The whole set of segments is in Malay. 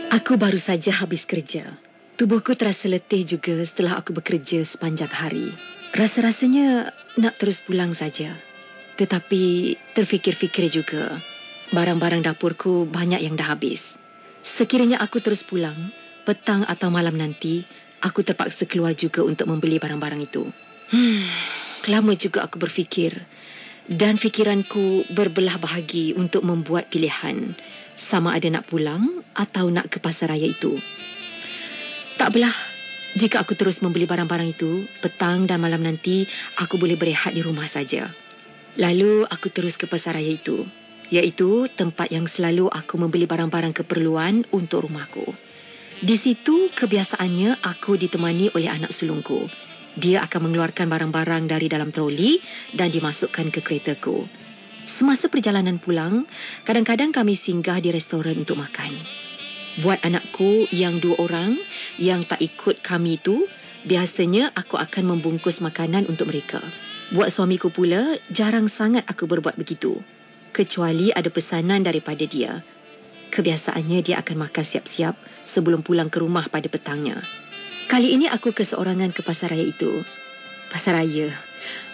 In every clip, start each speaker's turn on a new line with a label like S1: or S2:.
S1: Aku baru saja habis kerja. Tubuhku terasa letih juga setelah aku bekerja sepanjang hari. Rasa-rasanya nak terus pulang saja. Tetapi terfikir-fikir juga, barang-barang dapurku banyak yang dah habis. Sekiranya aku terus pulang, petang atau malam nanti, aku terpaksa keluar juga untuk membeli barang-barang itu. Lama juga aku berfikir dan fikiranku berbelah bahagi untuk membuat pilihan. Sama ada nak pulang atau nak ke pasar raya itu. Tak apalah, jika aku terus membeli barang-barang itu, petang dan malam nanti aku boleh berehat di rumah saja. Lalu aku terus ke pasar raya itu, iaitu tempat yang selalu aku membeli barang-barang keperluan untuk rumahku. Di situ kebiasaannya aku ditemani oleh anak sulungku. Dia akan mengeluarkan barang-barang dari dalam troli dan dimasukkan ke keretaku. Semasa perjalanan pulang, kadang-kadang kami singgah di restoran untuk makan. Buat anakku yang 2 orang yang tak ikut kami itu, biasanya aku akan membungkus makanan untuk mereka. Buat suamiku pula, jarang sangat aku berbuat begitu. Kecuali ada pesanan daripada dia. Kebiasaannya dia akan makan siap-siap sebelum pulang ke rumah pada petangnya. Kali ini aku keseorangan ke pasar raya itu. Pasar raya,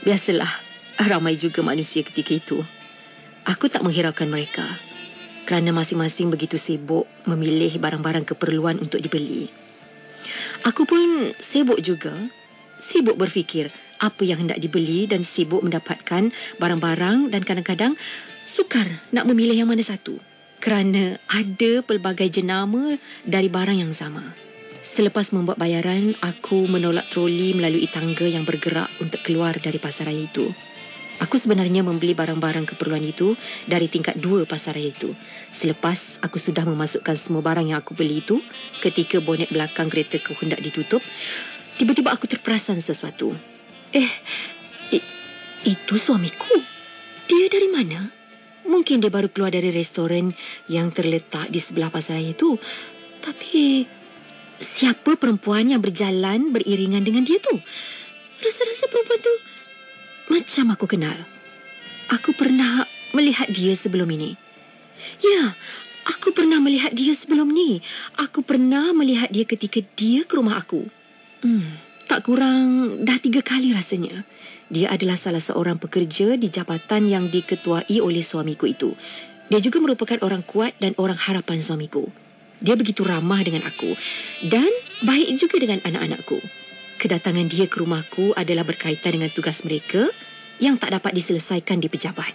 S1: biasalah, ramai juga manusia ketika itu. Aku tak menghiraukan mereka kerana masing-masing begitu sibuk memilih barang-barang keperluan untuk dibeli. Aku pun sibuk juga. Sibuk berfikir apa yang hendak dibeli dan sibuk mendapatkan barang-barang dan kadang-kadang sukar nak memilih yang mana satu kerana ada pelbagai jenama dari barang yang sama. Selepas membuat bayaran, aku menolak troli melalui tangga yang bergerak untuk keluar dari pasar raya itu. Aku sebenarnya membeli barang-barang keperluan itu dari tingkat 2 pasar raya itu. Selepas aku sudah memasukkan semua barang yang aku beli itu, ketika bonet belakang keretaku hendak ditutup, tiba-tiba aku terperasan sesuatu. Itu suamiku. Dia dari mana? Mungkin dia baru keluar dari restoran yang terletak di sebelah pasar raya itu. Tapi siapa perempuan yang berjalan beriringan dengan dia tu? Rasa-rasa perempuan tu macam aku kenal. Aku pernah melihat dia sebelum ini. Ya, aku pernah melihat dia sebelum ni. Aku pernah melihat dia ketika dia ke rumah aku. Tak kurang dah 3 kali rasanya. Dia adalah salah seorang pekerja di jabatan yang diketuai oleh suamiku itu. Dia juga merupakan orang kuat dan orang harapan suamiku. Dia begitu ramah dengan aku dan baik juga dengan anak-anakku. Kedatangan dia ke rumahku adalah berkaitan dengan tugas mereka yang tak dapat diselesaikan di pejabat.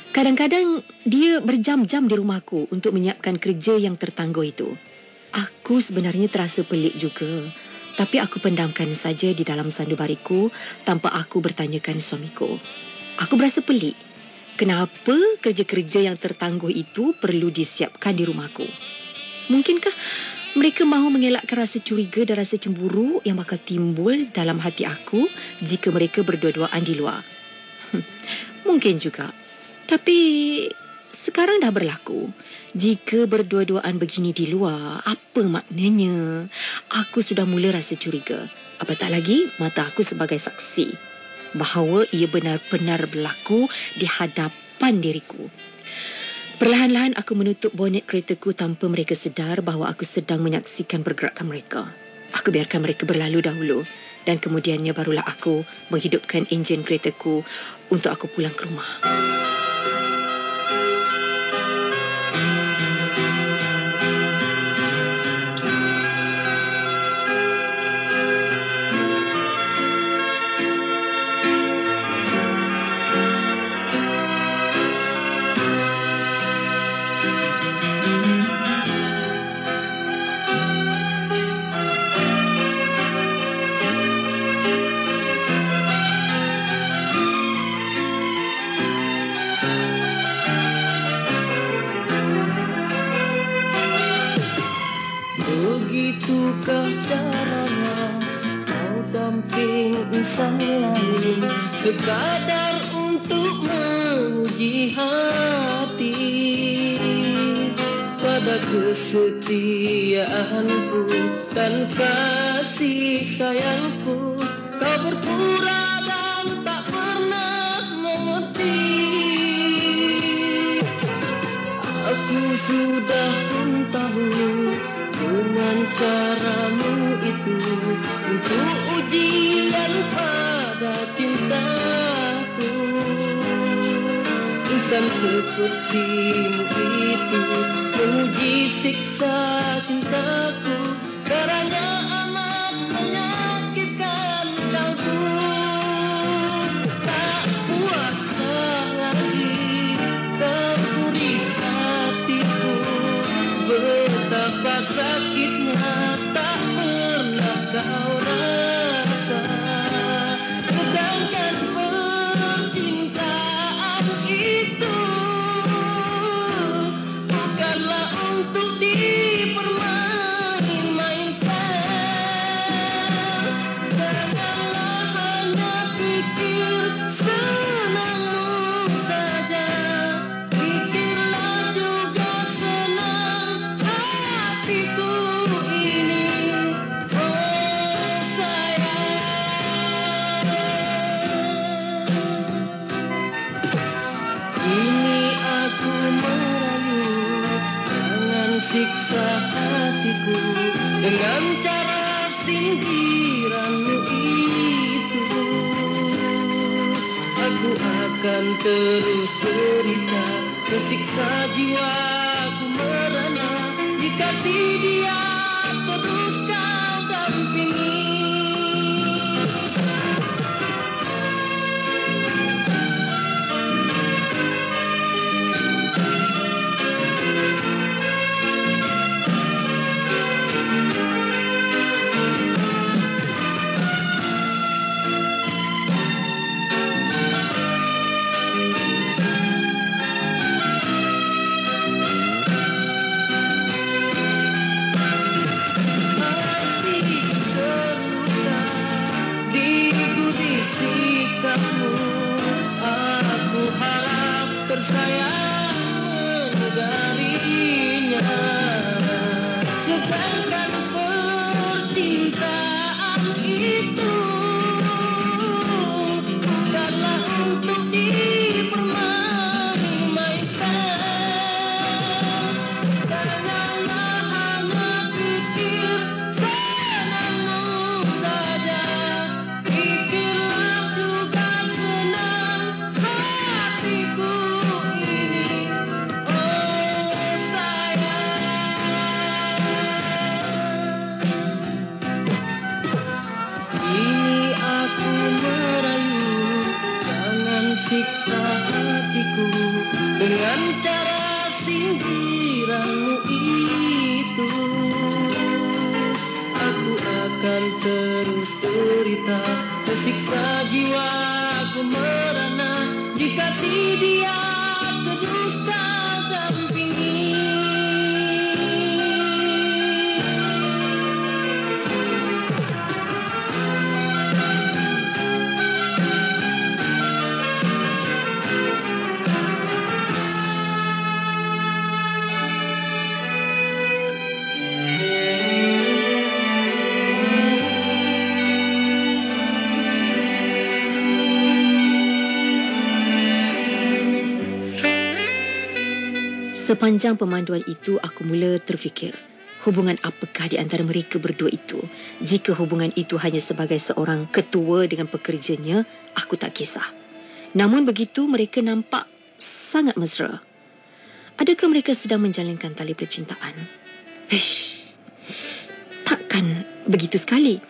S1: Kadang-kadang dia berjam-jam di rumahku untuk menyiapkan kerja yang tertangguh itu. Aku sebenarnya terasa pelik juga, tapi aku pendamkan saja di dalam sanubariku tanpa aku bertanyakan suamiku. Aku berasa pelik. Kenapa kerja-kerja yang tertangguh itu perlu disiapkan di rumahku? Mungkinkah mereka mahu mengelakkan rasa curiga dan rasa cemburu yang bakal timbul dalam hati aku jika mereka berdua-duaan di luar? Mungkin juga. Tapi sekarang dah berlaku. Jika berdua-duaan begini di luar, apa maknanya? Aku sudah mula rasa curiga. Apatah lagi, mata aku sebagai saksi bahawa ia benar-benar berlaku di hadapan diriku. Perlahan-lahan aku menutup bonet keretaku tanpa mereka sedar bahawa aku sedang menyaksikan pergerakan mereka. Aku biarkan mereka berlalu dahulu dan kemudiannya barulah aku menghidupkan enjin keretaku untuk aku pulang ke rumah.
S2: Begitukah caranya kau damping insan lain sekadar untuk menguji hati pada kesetiaanku dan kasih sayangku. Kau berpura dan tak pernah mengerti. Aku sudah pun tahu caramu itu untuk ujian pada cintaku. Insan sepertimu itu menguji siksa cintaku, caranya amat menyakitkan kalbu. Tak puaskah lagi kau gurih hatiku, betapa sakitnya tak pernah kau rasa. Sedangkan percintaan itu bukanlah untuk dipermain-mainkan. Janganlah hanya pikir senangmu saja, pikirlah juga senang hatiku ini. Oh sayang, kini aku merayu, jangan siksa hatiku dengan cara sindiranmu itu. Aku akan terus derita, tersiksa jiwaku merana, jika dia terus kau dampingi. Aku harap tersayang darinya. Sedangkan percintaan itu bukanlah untuk dipermain-mainkan. Janganlah hanya pikir senangmu saja, pikirlah juga senang hatiku ini. Oh sayang, kini aku merayu, jangan siksa hatiku dengan cara sindiranmu itu. Aku akan terus derita, tersiksa jiwaku merana, jika dia terus kau dampingi.
S1: Sepanjang pemanduan itu, aku mula terfikir, hubungan apakah di antara mereka berdua itu? Jika hubungan itu hanya sebagai seorang ketua dengan pekerjanya, aku tak kisah. Namun begitu, mereka nampak sangat mesra. Adakah mereka sedang menjalinkan tali percintaan? Takkan begitu sekali.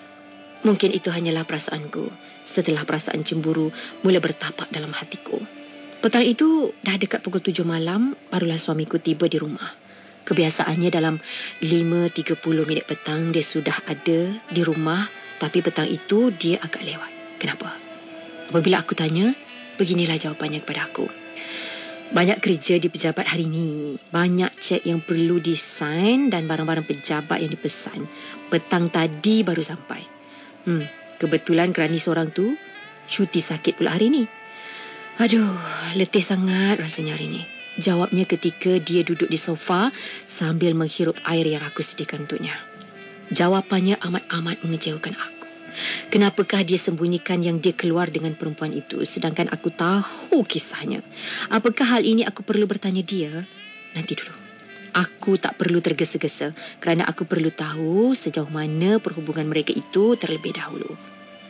S1: Mungkin itu hanyalah perasaanku setelah perasaan cemburu mula bertapak dalam hatiku. Petang itu, dah dekat pukul 7 malam, barulah suamiku tiba di rumah. Kebiasaannya dalam 5.30 petang, dia sudah ada di rumah, tapi petang itu dia agak lewat. Kenapa? Apabila aku tanya, beginilah jawapannya kepada aku. Banyak kerja di pejabat hari ini. Banyak cek yang perlu disign dan barang-barang pejabat yang dipesan. Petang tadi baru sampai. Kebetulan kerana seorang tu cuti sakit pula hari ini. Aduh, letih sangat rasanya hari ini. Jawabnya ketika dia duduk di sofa sambil menghirup air yang aku sediakan untuknya. Jawapannya amat-amat mengecewakan aku. Kenapakah dia sembunyikan yang dia keluar dengan perempuan itu, sedangkan aku tahu kisahnya? Apakah hal ini aku perlu bertanya dia? Nanti dulu. Aku tak perlu tergesa-gesa kerana aku perlu tahu sejauh mana perhubungan mereka itu terlebih dahulu.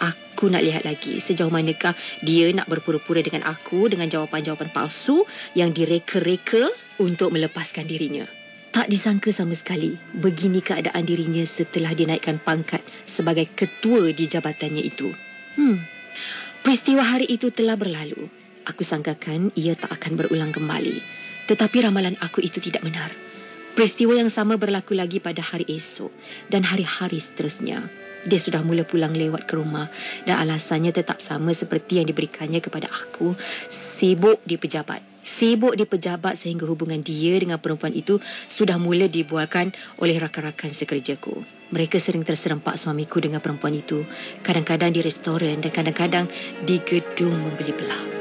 S1: Aku nak lihat lagi sejauh manakah dia nak berpura-pura dengan aku dengan jawapan-jawapan palsu yang direka-reka untuk melepaskan dirinya. Tak disangka sama sekali begini keadaan dirinya setelah dinaikkan pangkat sebagai ketua di jabatannya itu. Peristiwa hari itu telah berlalu. Aku sangkakan ia tak akan berulang kembali. Tetapi ramalan aku itu tidak benar. Peristiwa yang sama berlaku lagi pada hari esok dan hari-hari seterusnya. Dia sudah mula pulang lewat ke rumah dan alasannya tetap sama seperti yang diberikannya kepada aku, sibuk di pejabat. Sibuk di pejabat sehingga hubungan dia dengan perempuan itu sudah mula dibualkan oleh rakan-rakan sekerjaku. Mereka sering terserempak suamiku dengan perempuan itu, kadang-kadang di restoran dan kadang-kadang di gedung membeli belah.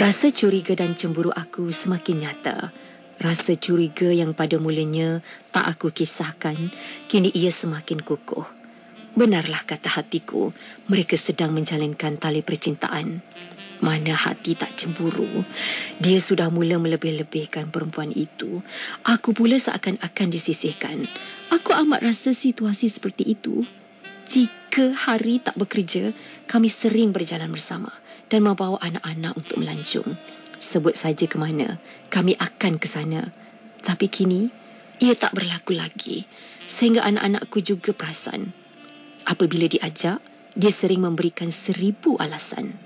S1: Rasa curiga dan cemburu aku semakin nyata. Rasa curiga yang pada mulanya tak aku kisahkan, kini ia semakin kukuh. Benarlah kata hatiku, mereka sedang menjalinkan tali percintaan. Mana hati tak cemburu. Dia sudah mula melebih-lebihkan perempuan itu. Aku pula seakan-akan disisihkan. Aku amat rasa situasi seperti itu. Jika hari tak bekerja, kami sering berjalan bersama dan membawa anak-anak untuk melancong. Sebut saja ke mana, kami akan ke sana. Tapi kini, ia tak berlaku lagi. Sehingga anak-anakku juga perasan. Apabila diajak, dia sering memberikan 1000 alasan.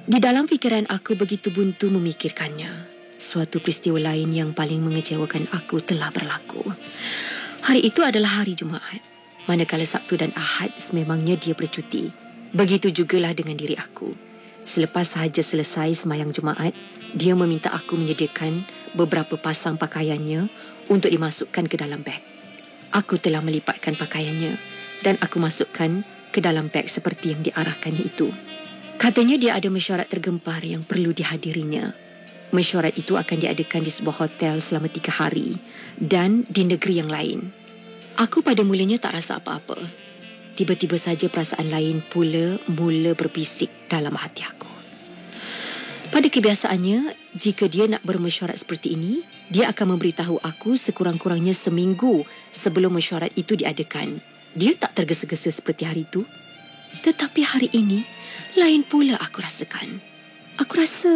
S1: Di dalam fikiran aku begitu buntu memikirkannya. Suatu peristiwa lain yang paling mengecewakan aku telah berlaku. Hari itu adalah hari Jumaat. Manakala Sabtu dan Ahad sememangnya dia bercuti. Begitu jugalah dengan diri aku. Selepas sahaja selesai sembahyang Jumaat, dia meminta aku menyediakan beberapa pasang pakaiannya untuk dimasukkan ke dalam beg. Aku telah melipatkan pakaiannya dan aku masukkan ke dalam beg seperti yang diarahkannya itu. Katanya dia ada mesyuarat tergempar yang perlu dihadirinya. Mesyuarat itu akan diadakan di sebuah hotel selama 3 hari dan di negeri yang lain. Aku pada mulanya tak rasa apa-apa. Tiba-tiba saja perasaan lain pula mula berbisik dalam hati aku. Pada kebiasaannya, jika dia nak bermesyuarat seperti ini, dia akan memberitahu aku sekurang-kurangnya seminggu sebelum mesyuarat itu diadakan. Dia tak tergesa-gesa seperti hari itu. Tetapi hari ini, lain pula aku rasakan. Aku rasa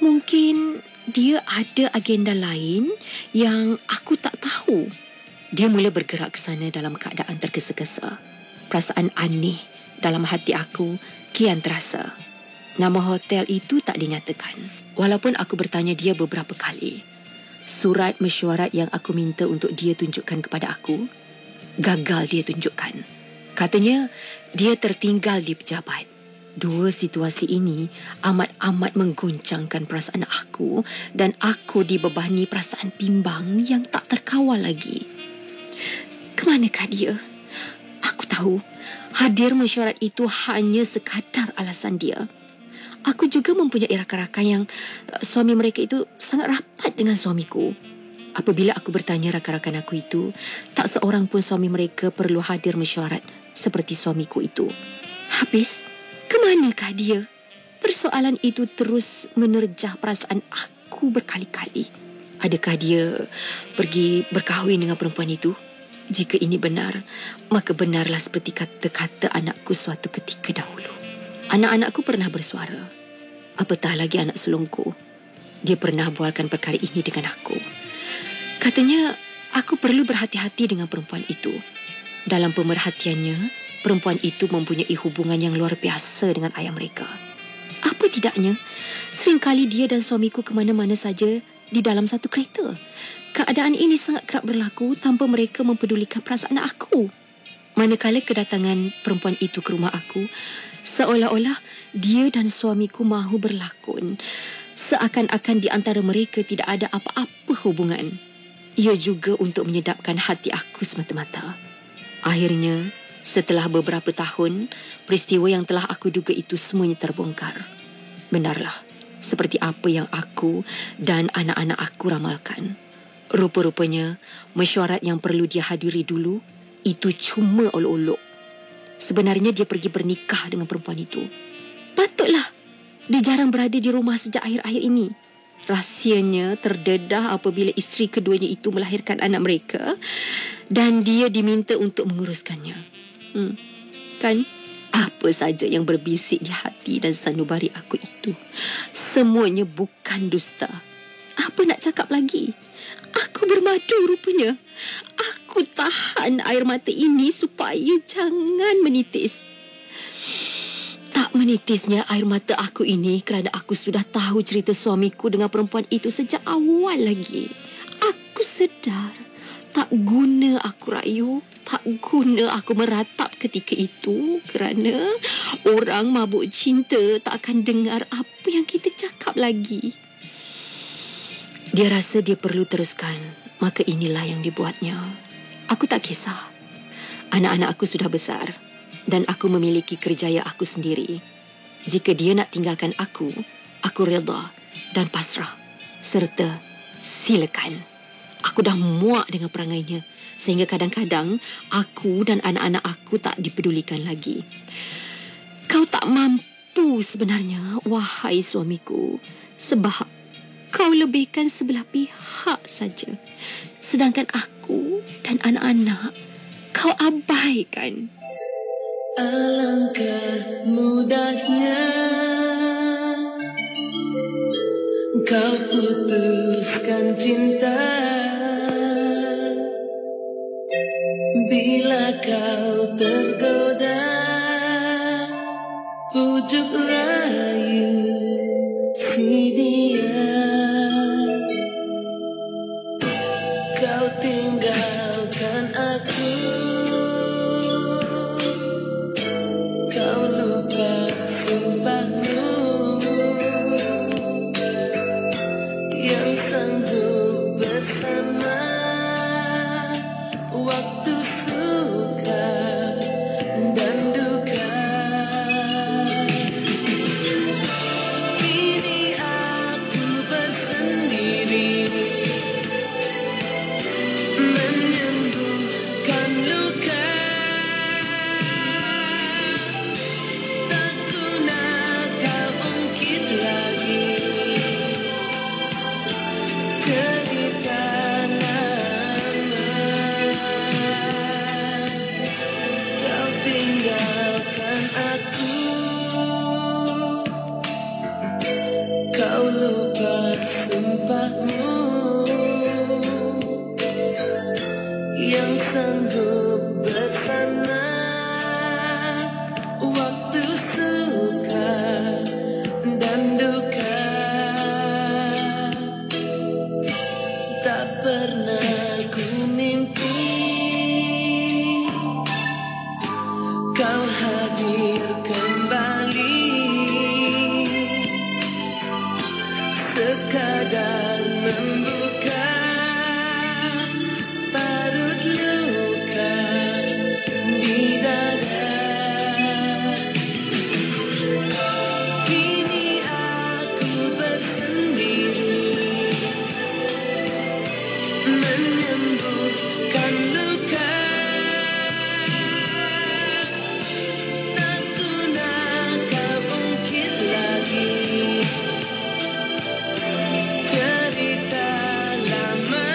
S1: mungkin dia ada agenda lain yang aku tak tahu. Dia mula bergerak ke sana dalam keadaan tergesa-gesa. Perasaan aneh dalam hati aku kian terasa. Nama hotel itu tak dinyatakan. Walaupun aku bertanya dia beberapa kali. Surat mesyuarat yang aku minta untuk dia tunjukkan kepada aku, gagal dia tunjukkan. Katanya dia tertinggal di pejabat. Dua situasi ini amat-amat menggoncangkan perasaan aku dan aku dibebani perasaan bimbang yang tak terkawal lagi. Kemanakah dia? Aku tahu hadir mesyuarat itu hanya sekadar alasan dia. Aku juga mempunyai rakan-rakan yang suami mereka itu sangat rapat dengan suamiku. Apabila aku bertanya rakan-rakan aku itu, tak seorang pun suami mereka perlu hadir mesyuarat seperti suamiku itu. Habis, kemanakah dia? Persoalan itu terus menerjah perasaan aku berkali-kali. Adakah dia pergi berkahwin dengan perempuan itu? Jika ini benar, maka benarlah seperti kata-kata anakku suatu ketika dahulu. Anak-anakku pernah bersuara. Apatah lagi anak sulungku. Dia pernah bualkan perkara ini dengan aku. Katanya, aku perlu berhati-hati dengan perempuan itu. Dalam pemerhatiannya, perempuan itu mempunyai hubungan yang luar biasa dengan ayah mereka. Apa tidaknya, seringkali dia dan suamiku ke mana-mana saja di dalam satu kereta. Keadaan ini sangat kerap berlaku tanpa mereka mempedulikan perasaan aku. Manakala kedatangan perempuan itu ke rumah aku, seolah-olah dia dan suamiku mahu berlakon. Seakan-akan di antara mereka tidak ada apa-apa hubungan. Ia juga untuk menyedapkan hati aku semata-mata. Akhirnya, setelah beberapa tahun, peristiwa yang telah aku duga itu semuanya terbongkar. Benarlah, seperti apa yang aku dan anak-anak aku ramalkan. Rupa-rupanya, mesyuarat yang perlu dia hadiri dulu, itu cuma olok-olok. Sebenarnya dia pergi bernikah dengan perempuan itu. Patutlah, dia jarang berada di rumah sejak akhir-akhir ini. Rahsianya terdedah apabila isteri keduanya itu melahirkan anak mereka dan dia diminta untuk menguruskannya. Kan? Apa saja yang berbisik di hati dan sanubari aku itu, semuanya bukan dusta. Apa nak cakap lagi? Aku bermadu rupanya. Aku tahan air mata ini supaya jangan menitis. Tak menitisnya air mata aku ini kerana aku sudah tahu cerita suamiku dengan perempuan itu sejak awal lagi. Aku sedar tak guna aku rayu, tak guna aku meratap ketika itu kerana orang mabuk cinta tak akan dengar apa yang kita cakap lagi. Dia rasa dia perlu teruskan, maka inilah yang dibuatnya. Aku tak kisah. Anak-anak aku sudah besar dan aku memiliki kerjaya aku sendiri. Jika dia nak tinggalkan aku Aku reda dan pasrah. Serta silakan. Aku dah muak dengan perangainya. Sehingga kadang-kadang aku dan anak-anak aku tak dipedulikan lagi. Kau tak mampu sebenarnya, wahai suamiku. Sebab kau lebihkan sebelah pihak saja. Sedangkan aku dan anak-anak kau abaikan.
S2: Alangkah mudahnya kau putuskan cinta bila kau tergoda pujuk rayu si dia. Kau tinggalkan aku, kau lupa sumpahmu yang sanggup bersama waktu suka dan duka. Kini aku bersendiri menyembuhkan luka. Tak guna kau ungkit lagi cerita lama. Kau tinggalkan aku, kau lupa sumpahmu yang sanggup bersama waktu suka dan duka. Tak pernah ku mimpi kau hadir kembali, sekadar membuka parut luka di dada. Kini aku bersendiri menyembuhkan luka. Tak guna kau ungkit lagi cerita lama.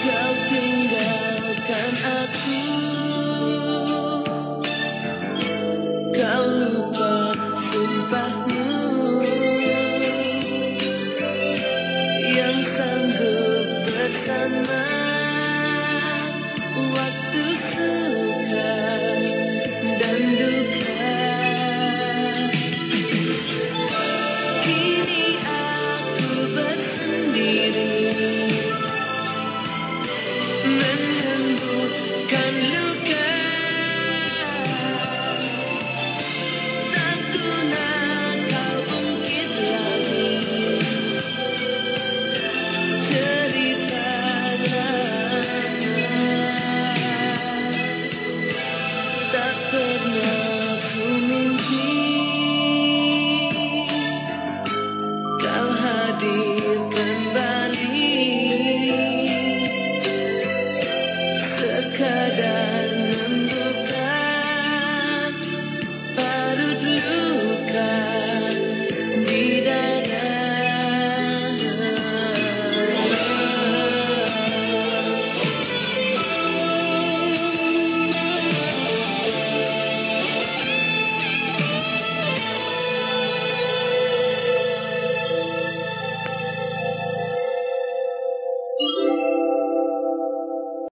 S2: Kau tinggalkan aku, kau lupa sumpahmu yang sanggup bersama waktu suka dan duka. Kini aku bersendiri menyembuhkan luka. Tak guna kau ungkit lagi cerita lama. Tak pernah ku mimpi kau hadir kembali, sekadar